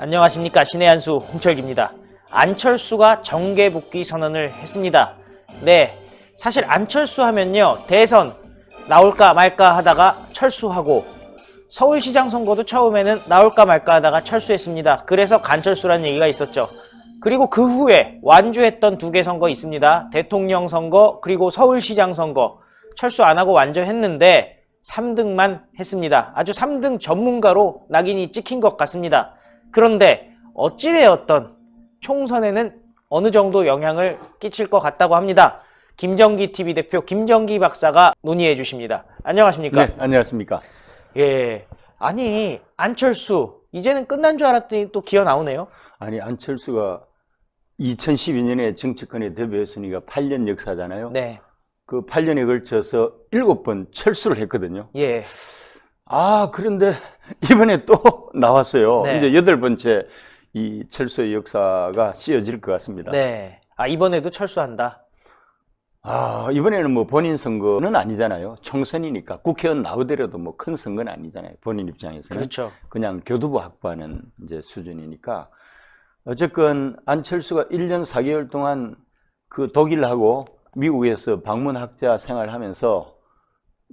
안녕하십니까. 신의 한수 홍철기입니다. 안철수가 정계 복귀 선언을 했습니다. 네, 사실 안철수 하면요, 대선 나올까 말까 하다가 철수하고, 서울시장 선거도 처음에는 나올까 말까 하다가 철수했습니다. 그래서 간철수라는 얘기가 있었죠. 그리고 그 후에 완주했던 두 개 선거 있습니다. 대통령 선거 그리고 서울시장 선거. 철수 안 하고 완주했는데 3등만 했습니다. 아주 3등 전문가로 낙인이 찍힌 것 같습니다. 그런데 어찌되었던 총선에는 어느 정도 영향을 끼칠 것 같다고 합니다. 김정기 TV 대표 김정기 박사가 논의해 주십니다. 안녕하십니까? 네, 안녕하십니까? 예, 아니 안철수 이제는 끝난 줄 알았더니 또 기어 나오네요. 아니, 안철수가 2012년에 정치권에 데뷔했으니까 8년 역사잖아요. 네. 그 8년에 걸쳐서 7번 철수를 했거든요. 예. 그런데 이번에 또 나왔어요. 네. 이제 8번째 이 철수의 역사가 씌어질 것 같습니다. 네. 이번에도 철수한다. 이번에는 뭐 본인 선거는 아니잖아요. 총선이니까 국회의원 나오더라도 뭐 큰 선거는 아니잖아요. 본인 입장에서는. 그렇죠. 그냥 교두보 확보하는 이제 수준이니까. 어쨌건 안철수가 1년 4개월 동안 그 독일하고 미국에서 방문학자 생활하면서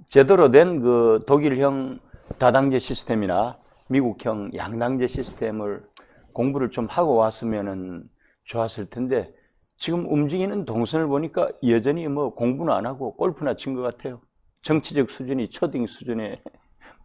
제대로 된 그 독일형 다당제 시스템이나 미국형 양당제 시스템을 공부를 좀 하고 왔으면은 좋았을 텐데, 지금 움직이는 동선을 보니까 여전히 뭐 공부는 안 하고 골프나 친 것 같아요. 정치적 수준이 초딩 수준에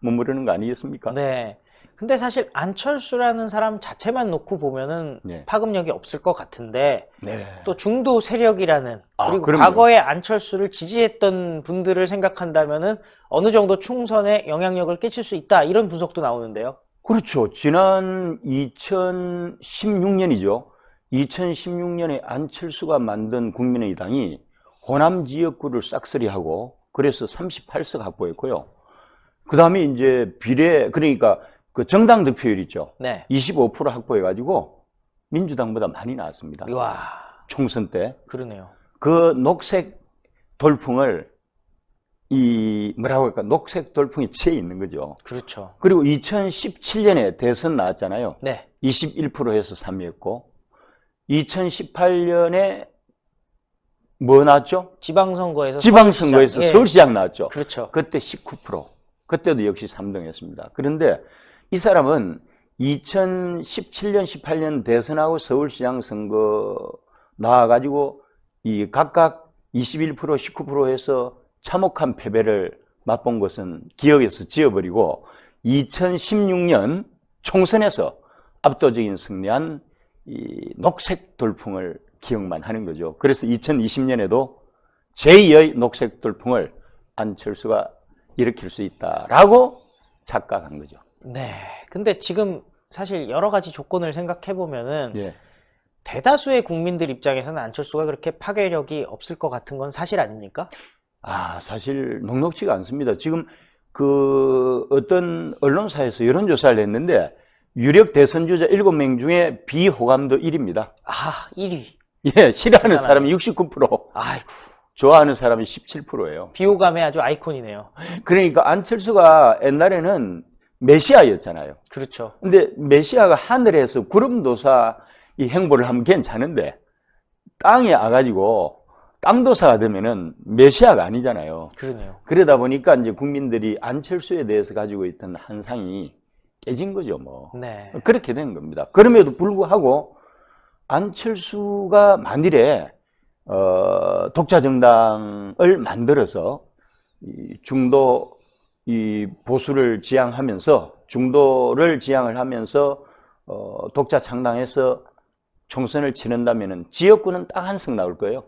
머무르는 거 아니겠습니까? 네. 근데 사실 안철수라는 사람 자체만 놓고 보면은 네. 파급력이 없을 것 같은데, 네. 또 중도 세력이라는, 그리고 그럼요. 과거에 안철수를 지지했던 분들을 생각한다면은 어느 정도 총선에 영향력을 끼칠 수 있다, 이런 분석도 나오는데요. 그렇죠. 지난 2016년이죠. 2016년에 안철수가 만든 국민의당이 호남 지역구를 싹쓸이하고 그래서 38석 확보했고요. 그 다음에 이제 비례, 그러니까 그 정당 득표율 있죠. 네. 25% 확보해가지고 민주당보다 많이 나왔습니다. 와, 총선 때. 그러네요. 그 녹색 돌풍을 뭐라고 할까, 녹색 돌풍이 치에 있는 거죠. 그렇죠. 그리고 2017년에 대선 나왔잖아요. 네. 21%에서 3위였고, 2018년에 뭐 나왔죠? 지방선거에서 지방선거에서 서울시장. 서울시장 나왔죠. 그렇죠. 그때 19%. 그때도 역시 3등했습니다. 그런데 이 사람은 2017년, 18년 대선하고 서울시장 선거 나와가지고 이 각각 21%, 19%에서 참혹한 패배를 맛본 것은 기억에서 지워버리고 2016년 총선에서 압도적인 승리한 이 녹색 돌풍을 기억만 하는 거죠. 그래서 2020년에도 제2의 녹색 돌풍을 안철수가 일으킬 수 있다라고 착각한 거죠. 네. 근데 지금 사실 여러 가지 조건을 생각해 보면은 예. 대다수의 국민들 입장에서는 안철수가 그렇게 파괴력이 없을 것 같은 건 사실 아닙니까? 사실 녹록지가 않습니다. 지금 그 어떤 언론사에서 여론조사를 했는데 유력 대선 주자 7명 중에 비호감도 1위입니다. 1위. 예, 싫어하는 대단하네. 사람이 69%, 아이고, 좋아하는 사람이 17%예요. 비호감의 아주 아이콘이네요. 그러니까 안철수가 옛날에는 메시아였잖아요. 그렇죠. 근데 메시아가 하늘에서 구름도사 이 행보를 하면 괜찮은데 땅에 와가지고 땅도사가 되면은 메시아가 아니잖아요. 그러네요. 그러다 보니까 이제 국민들이 안철수에 대해서 가지고 있던 한상이 깨진 거죠, 뭐. 네. 그렇게 된 겁니다. 그럼에도 불구하고 안철수가 만일에 독자 정당을 만들어서 이 중도 이 보수를 지향하면서 중도를 지향을 하면서 독자 창당해서 총선을 치른다면은 지역구는 딱 한 석 나올 거예요.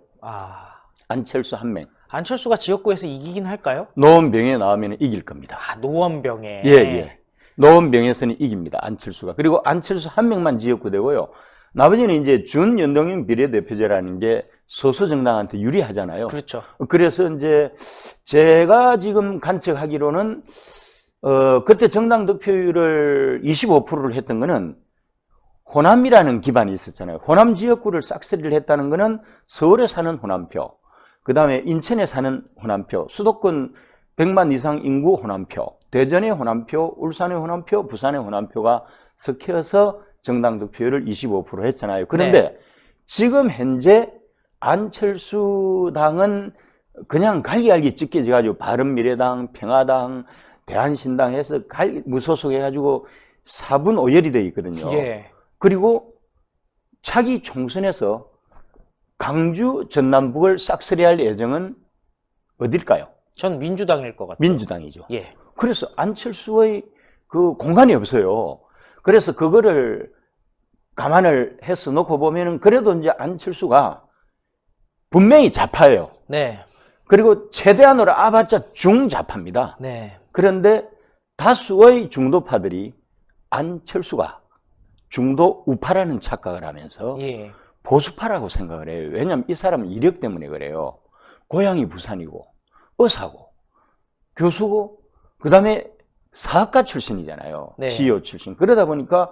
안철수 한 명. 안철수가 지역구에서 이기긴 할까요? 노원병에 나오면 이길 겁니다. 노원병에. 예. 노원병에서는 이깁니다. 안철수가. 그리고 안철수 한 명만 지역구 되고요. 나머지는 이제 준연동형 비례대표제라는 게 소수 정당한테 유리하잖아요. 그렇죠. 그래서 이제 제가 지금 관측하기로는 그때 정당 득표율을 25%를 했던 거는 호남이라는 기반이 있었잖아요. 호남 지역구를 싹쓸이를 했다는 거는 서울에 사는 호남표, 그 다음에 인천에 사는 호남표, 수도권 100만 이상 인구 호남표, 대전의 호남표, 울산의 호남표, 부산의 호남표가 섞여서 정당 득표율을 25% 했잖아요. 그런데 지금 현재 안철수당은 그냥 갈기갈기 찢겨져가지고 바른미래당, 평화당, 대한신당 해서 무소속해가지고 4분 5열이 돼 있거든요. 예. 그리고 차기 총선에서 강주, 전남북을 싹쓸이할 예정은 어딜까요? 전 민주당일 것 같아요. 민주당이죠. 예. 그래서 안철수의 그 공간이 없어요. 그래서 그거를 감안을 해서 놓고 보면은 그래도 이제 안철수가 분명히 좌파예요. 네. 그리고 최대한으로 아봤자 중좌파입니다. 네. 그런데 다수의 중도파들이 안철수가 중도 우파라는 착각을 하면서 예. 보수파라고 생각을 해요. 왜냐하면 이 사람은 이력 때문에 그래요. 고향이 부산이고 의사고 교수고 그다음에 사학과 출신이잖아요. 네. CEO 출신. 그러다 보니까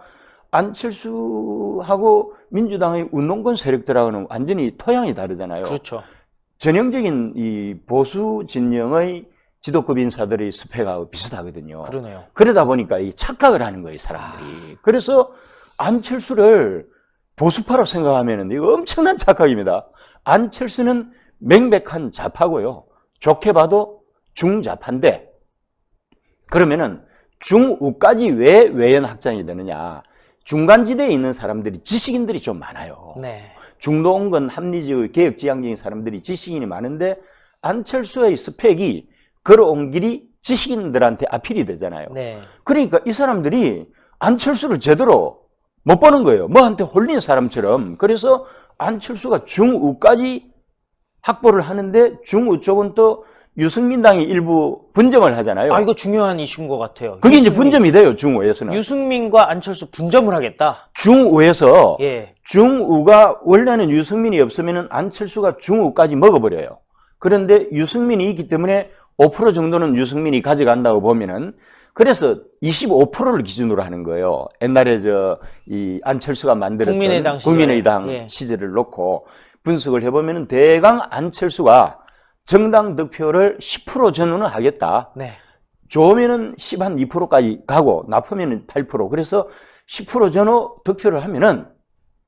안철수하고 민주당의 운동권 세력들하고는 완전히 토양이 다르잖아요. 그렇죠. 전형적인 이 보수 진영의 지도급 인사들의 스펙하고 비슷하거든요. 그러네요. 그러다 보니까 이 착각을 하는 거예요, 사람들이. 그래서 안철수를 보수파로 생각하면 이거 엄청난 착각입니다. 안철수는 명백한 좌파고요. 좋게 봐도 중좌파인데 그러면은 중우까지 왜 외연 확장이 되느냐. 중간지대에 있는 사람들이 지식인들이 좀 많아요. 네. 중도온건 합리적 개혁지향적인 사람들이 지식인이 많은데 안철수의 스펙이 걸어온 길이 지식인들한테 아필이 되잖아요. 네. 그러니까 이 사람들이 안철수를 제대로 못 보는 거예요. 뭐한테 홀린 사람처럼. 그래서 안철수가 중우까지 확보를 하는데 중우 쪽은 또 유승민당이 일부 분점을 하잖아요. 아, 이거 중요한 이슈인 것 같아요. 그게 이제 분점이 돼요, 중우에서는. 유승민과 안철수 분점을 하겠다. 중우에서 예. 중우가 원래는 유승민이 없으면 안철수가 중우까지 먹어버려요. 그런데 유승민이 있기 때문에 5% 정도는 유승민이 가져간다고 보면은 그래서 25%를 기준으로 하는 거예요. 옛날에 이 안철수가 만들었던 국민의당 예. 시절을 놓고 분석을 해보면은 대강 안철수가 정당 득표를 10% 전후는 하겠다. 네. 좋으면은 10 한 2%까지 가고 나쁘면은 8%. 그래서 10% 전후 득표를 하면은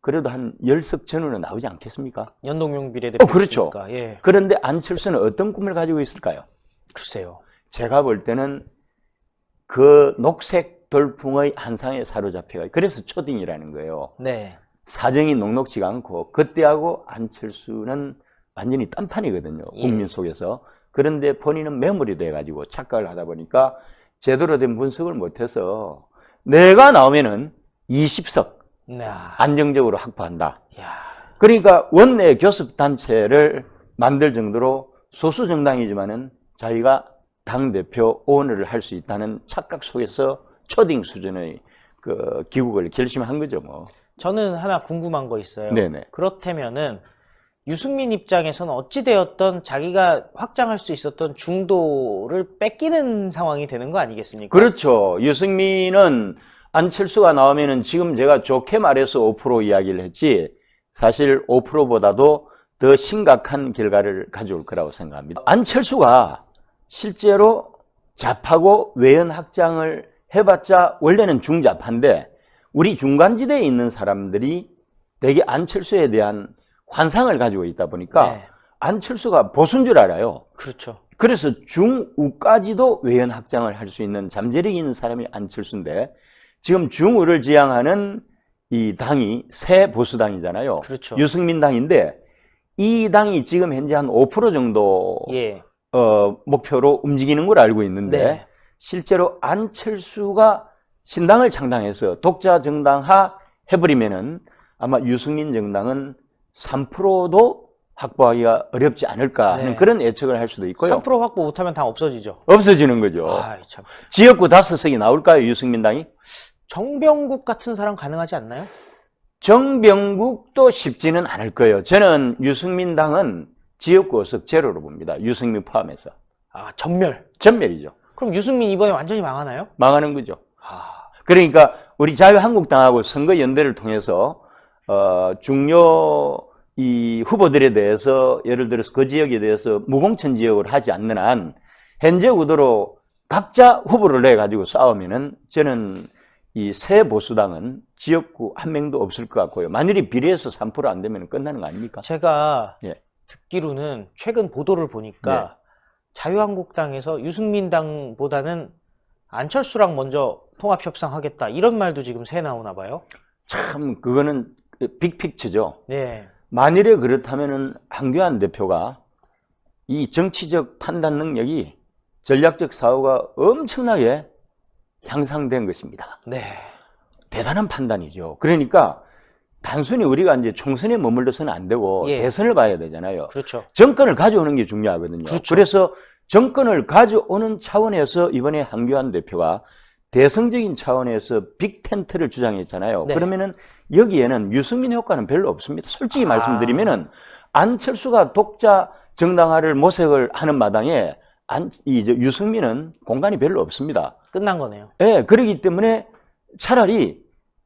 그래도 한 10석 전후는 나오지 않겠습니까? 연동형 비례대표. 그렇죠. 예. 그런데 안철수는 어떤 꿈을 가지고 있을까요? 글쎄요. 제가 볼 때는 그 녹색 돌풍의 한상에 사로잡혀가 그래서 초딩이라는 거예요. 네. 사정이 녹록지가 않고 그때하고 안철수는 완전히 딴판이거든요. 예. 국민 속에서. 그런데 본인은 매몰이 돼가지고 착각을 하다 보니까 제대로 된 분석을 못해서 내가 나오면은 20석 네. 안정적으로 확보한다. 야. 그러니까 원내 교섭단체를 만들 정도로 소수 정당이지만은 자기가 당대표 오너를 할 수 있다는 착각 속에서 초딩 수준의 그 기국을 결심한 거죠, 뭐. 저는 하나 궁금한 거 있어요. 네네. 그렇다면은 유승민 입장에서는 어찌되었던 자기가 확장할 수 있었던 중도를 뺏기는 상황이 되는 거 아니겠습니까? 그렇죠. 유승민은 안철수가 나오면은 지금 제가 좋게 말해서 5% 이야기를 했지 사실 5%보다도 더 심각한 결과를 가져올 거라고 생각합니다. 안철수가 실제로 좌파고 외연 확장을 해봤자 원래는 중좌파인데 우리 중간지대에 있는 사람들이 되게 안철수에 대한 환상을 가지고 있다 보니까 네. 안철수가 보수인 줄 알아요. 그렇죠. 그래서 중우까지도 외연 확장을 할 수 있는 잠재력이 있는 사람이 안철수인데 지금 중우를 지향하는 이 당이 새 보수당이잖아요. 그렇죠. 유승민 당인데 이 당이 지금 현재 한 5% 정도 예. 목표로 움직이는 걸 알고 있는데 네. 실제로 안철수가 신당을 창당해서 독자 정당화 해버리면은 아마 유승민 정당은 3%도 확보하기가 어렵지 않을까 하는 네. 그런 예측을 할 수도 있고요. 3% 확보 못하면 당 없어지죠. 없어지는 거죠. 아, 참. 지역구 5석이 나올까요, 유승민당이? 정병국 같은 사람 가능하지 않나요? 정병국도 쉽지는 않을 거예요. 저는 유승민당은 지역구 의석 제로로 봅니다. 유승민 포함해서. 아, 전멸. 전멸이죠. 그럼 유승민 이번에 완전히 망하나요? 망하는 거죠. 아, 그러니까 우리 자유한국당하고 선거연대를 통해서 중요 이 후보들에 대해서 예를 들어서 그 지역에 대해서 무공천 지역을 하지 않는 한 현재 구도로 각자 후보를 내 가지고 싸우면은 저는 이 새 보수당은 지역구 한 명도 없을 것 같고요. 만일이 비례해서 3%안 되면 끝나는 거 아닙니까? 제가 예. 듣기로는 최근 보도를 보니까 자유한국당에서 유승민 당보다는 안철수랑 먼저 통합협상하겠다 이런 말도 지금 새 나오나 봐요. 참 그거는 빅픽처죠. 네. 만일에 그렇다면은 한교안 대표가 이 정치적 판단 능력이 전략적 사고가 엄청나게 향상된 것입니다. 네. 대단한 판단이죠. 그러니까 단순히 우리가 이제 총선에 머물러서는 안 되고 예. 대선을 봐야 되잖아요. 그렇죠. 정권을 가져오는 게 중요하거든요. 그렇죠. 그래서 정권을 가져오는 차원에서 이번에 한교안 대표가 대성적인 차원에서 빅텐트를 주장했잖아요. 네. 그러면은 여기에는 유승민 효과는 별로 없습니다. 솔직히 말씀드리면은 안철수가 독자 정당화를 모색을 하는 마당에 유승민은 공간이 별로 없습니다. 끝난 거네요. 예, 그러기 때문에 차라리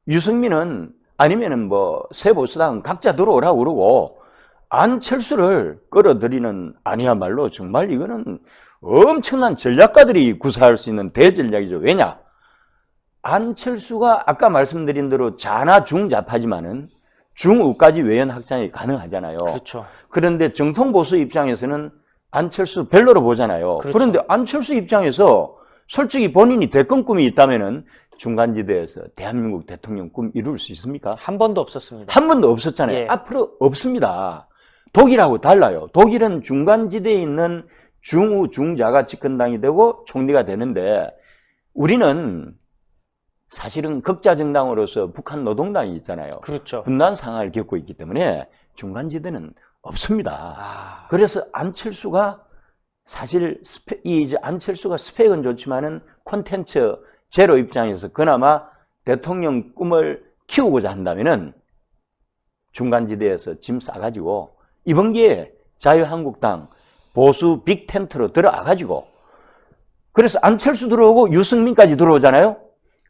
유승민은 아니면은 뭐 새보수당 각자 들어오라고 그러고 안철수를 끌어들이는 아니야말로 정말 이거는 엄청난 전략가들이 구사할 수 있는 대전략이죠. 왜냐? 안철수가 아까 말씀드린 대로 좌나 중좌파지만은 중우까지 외연 확장이 가능하잖아요. 그렇죠. 그런데 정통보수 입장에서는 안철수 별로로 보잖아요. 그렇죠. 그런데 안철수 입장에서 솔직히 본인이 대권 꿈이 있다면은 중간지대에서 대한민국 대통령 꿈 이룰 수 있습니까? 한 번도 없었습니다. 한 번도 없었잖아요. 예. 앞으로 없습니다. 독일하고 달라요. 독일은 중간지대에 있는 중우, 중자가 집권당이 되고 총리가 되는데 우리는 사실은 극자 정당으로서 북한 노동당이 있잖아요. 그렇죠. 분단 상황을 겪고 있기 때문에 중간지대는 없습니다. 아, 그래서 안철수가 사실 안철수가 스펙은 좋지만은 콘텐츠 제로 입장에서 그나마 대통령 꿈을 키우고자 한다면은 중간지대에서 짐 싸가지고 이번 기회에 자유한국당 보수 빅텐트로 들어와가지고 그래서 안철수 들어오고 유승민까지 들어오잖아요.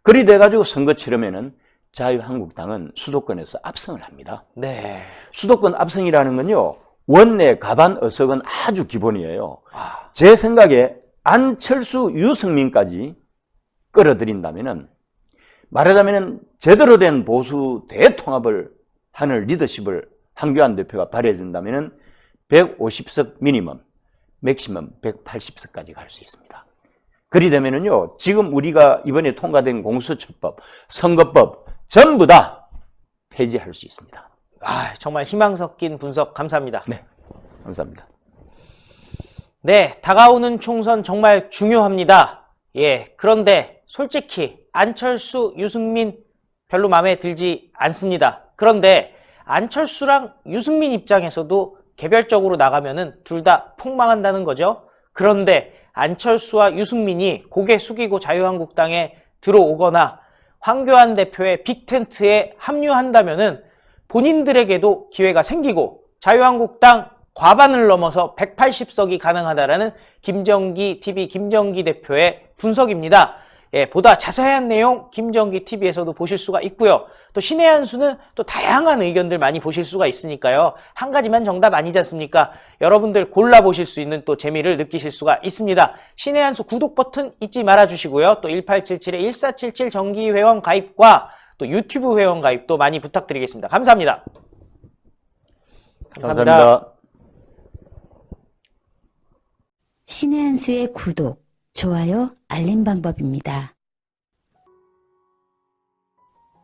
그리 돼가지고 선거 치르면은 자유한국당은 수도권에서 압승을 합니다. 네. 수도권 압승이라는 건요, 원내 가반 어석은 아주 기본이에요. 아, 제 생각에 안철수, 유승민까지 끌어들인다면은 말하자면은 제대로 된 보수 대통합을 하는 리더십을 한교안 대표가 발휘해 준다면은 150석 미니멈, 맥시멈 180석까지 갈 수 있습니다. 그리 되면은요, 지금 우리가 이번에 통과된 공수처법, 선거법 전부 다 폐지할 수 있습니다. 아, 정말 희망 섞인 분석 감사합니다. 네, 감사합니다. 네, 다가오는 총선 정말 중요합니다. 예, 그런데 솔직히 안철수, 유승민 별로 마음에 들지 않습니다. 그런데 안철수랑 유승민 입장에서도 개별적으로 나가면은 둘 다 폭망한다는 거죠. 그런데 안철수와 유승민이 고개 숙이고 자유한국당에 들어오거나 황교안 대표의 빅텐트에 합류한다면은 본인들에게도 기회가 생기고 자유한국당 과반을 넘어서 180석이 가능하다라는 김정기 TV 김정기 대표의 분석입니다. 예, 보다 자세한 내용 김정기 TV에서도 보실 수가 있고요. 또 신의 한 수는 또 다양한 의견들 많이 보실 수가 있으니까요. 한 가지만 정답 아니지 않습니까? 여러분들 골라보실 수 있는 또 재미를 느끼실 수가 있습니다. 신의 한 수 구독 버튼 잊지 말아주시고요. 또 1877-1477 정기 회원 가입과 또 유튜브 회원 가입도 많이 부탁드리겠습니다. 감사합니다. 감사합니다. 신의 한 수의 구독, 좋아요, 알림 방법입니다.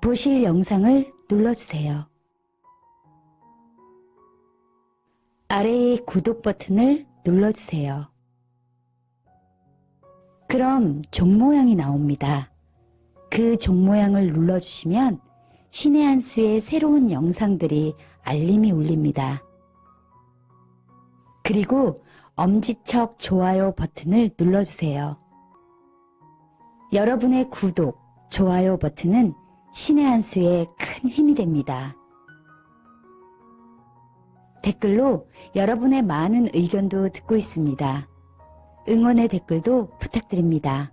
보실 영상을 눌러주세요. 아래의 구독 버튼을 눌러주세요. 그럼 종 모양이 나옵니다. 그 종 모양을 눌러주시면 신의 한 수의 새로운 영상들이 알림이 울립니다. 그리고 엄지척 좋아요 버튼을 눌러주세요. 여러분의 구독, 좋아요 버튼은 신의 한 수에 큰 힘이 됩니다. 댓글로 여러분의 많은 의견도 듣고 있습니다. 응원의 댓글도 부탁드립니다.